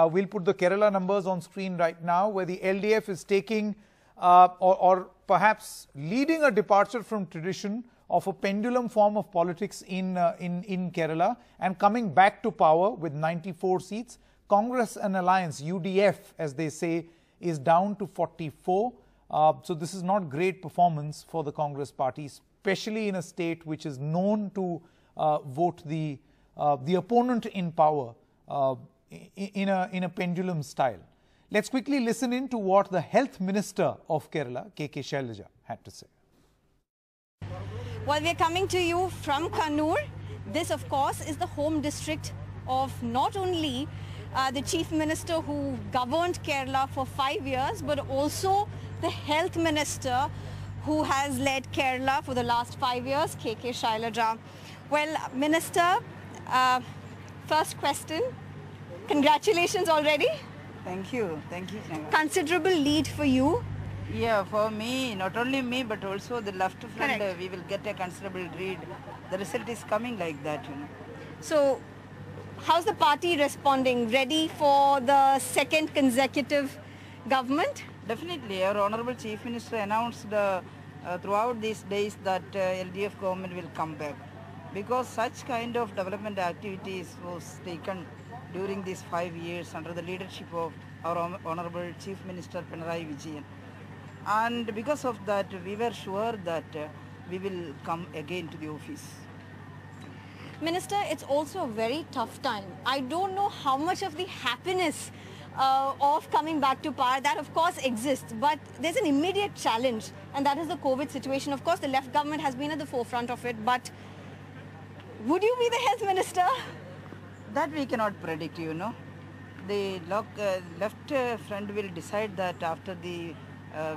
We'll put the Kerala numbers on screen right now, where the LDF is taking or perhaps leading a departure from tradition of a pendulum form of politics in Kerala and coming back to power with 94 seats. Congress and Alliance, UDF as they say, is down to 44. So this is not great performance for the Congress party, especially in a state which is known to vote the opponent in power in a pendulum style. Let's quickly listen in to what the Health Minister of Kerala, K.K. Shailaja, had to say. Well, we are coming to you from Kannur. This, of course, is the home district of not only the Chief Minister who governed Kerala for 5 years, but also the Health Minister who has led Kerala for the last 5 years, K.K. Shailaja. Well, Minister, first question, congratulations already. Thank you. Thank you. Considerable lead for you. Yeah, for me, not only me, but also the left front, we will get a considerable lead. The result is coming like that, you know. So, how's the party responding? Ready for the second consecutive government? Definitely. Our Honorable Chief Minister announced throughout these days that LDF government will come back. Because such kind of development activities was taken during these 5 years under the leadership of our Honorable Chief Minister Pinarayi Vijayan. And because of that, we were sure that we will come again to the office. Minister, it's also a very tough time. I don't know how much of the happiness of coming back to power, that of course exists, but there's an immediate challenge, and that is the COVID situation. Of course, the left government has been at the forefront of it, but would you be the health minister? That we cannot predict, you know. The left front will decide that after the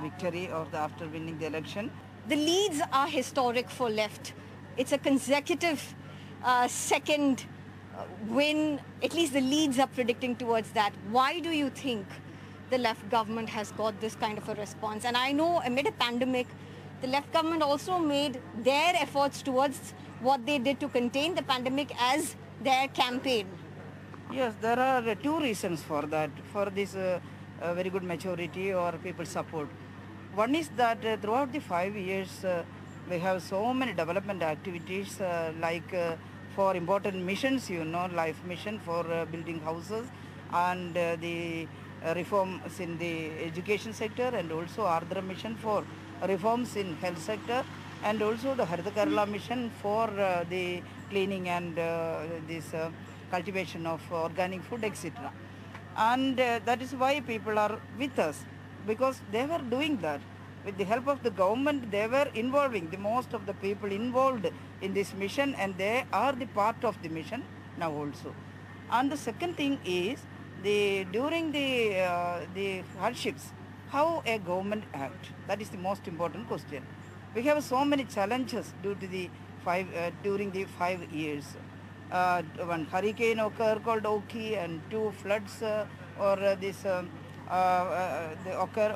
victory or after winning the election. The leads are historic for left. It's a consecutive second win. At least the leads are predicting towards that. Why do you think the left government has got this kind of a response? And I know amid a pandemic, the left government also made their efforts towards what they did to contain the pandemic as their campaign. Yes, there are two reasons for that, for this very good maturity or people support. One is that throughout the 5 years, we have so many development activities like for important missions, you know, life mission for building houses and the reforms in the education sector, and also Ardhra mission for reforms in health sector, and also the Haritha Kerala mission for the cleaning and this cultivation of organic food, etc. And that is why people are with us, because they were doing that. With the help of the government, they were involving the most of the people involved in this mission, and they are the part of the mission now also. And the second thing is, during the hardships, how a government act. That is the most important question. We have so many challenges due to the during the 5 years. One hurricane occurred called Oki, and 2 floods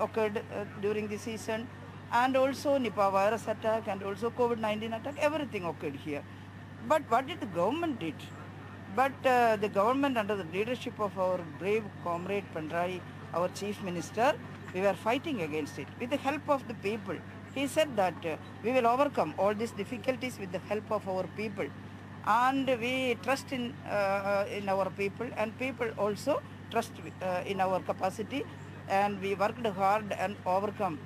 occurred during the season, and also Nipah virus attack, and also COVID-19 attack. Everything occurred here. But what did the government did? But the government, under the leadership of our brave comrade Pinarayi, our Chief Minister, we were fighting against it with the help of the people. He said that we will overcome all these difficulties with the help of our people. And we trust in our people, and people also trust in our capacity, and we worked hard and overcome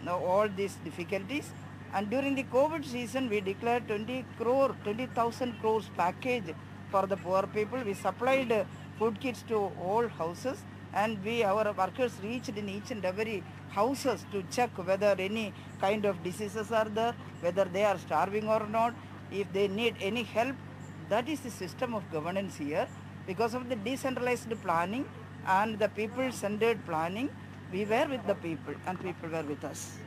all these difficulties. And during the COVID season, we declared 20,000 crores package for the poor people. We supplied food kits to all houses, and our workers reached in each and every houses to check whether any kind of diseases are there, whether they are starving or not, if they need any help. That is the system of governance here. Because of the decentralized planning and the people-centered planning, we were with the people and people were with us.